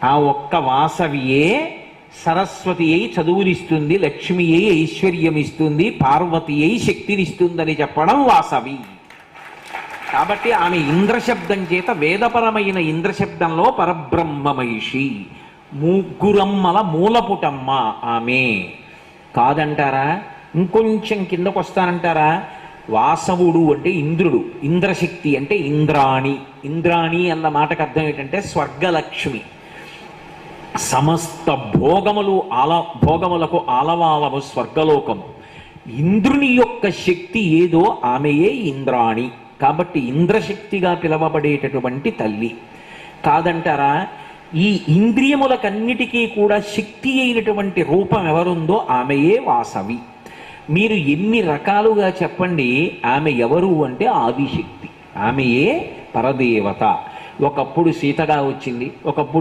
ఆ ఒక్క వాసవియే సరస్వతి అయి చదువునిస్తుంది, లక్ష్మి అయి ఐశ్వర్యం ఇస్తుంది, పార్వతి అయి శక్తినిస్తుందని చెప్పడం వాసవి. కాబట్టి ఆమె ఇంద్రశబ్దం చేత వేదపరమైన ఇంద్రశబ్దంలో పరబ్రహ్మ మహిషి, ముగ్గురమ్మల మూలపుటమ్మ ఆమె. కాదంటారా? ఇంకొంచెం కిందకు వస్తానంటారా? వాసవుడు అంటే ఇంద్రుడు, ఇంద్రశక్తి అంటే ఇంద్రాణి. ఇంద్రాణి అన్న మాటకు అర్థం ఏంటంటే స్వర్గలక్ష్మి. సమస్త భోగములకు ఆలవాలము స్వర్గలోకము. ఇంద్రుని యొక్క శక్తి ఏదో ఆమెయే ఇంద్రాణి. కాబట్టి ఇంద్రశక్తిగా పిలవబడేటటువంటి తల్లి. కాదంటారా? ఈ ఇంద్రియములకన్నిటికీ కూడా శక్తి అయినటువంటి రూపం ఎవరుందో ఆమెయే వాసవి. మీరు ఎన్ని రకాలుగా చెప్పండి, ఆమె ఎవరు అంటే ఆదిశక్తి, ఆమెయే పరదేవత. ఒకప్పుడు సీతగా వచ్చింది, ఒకప్పుడు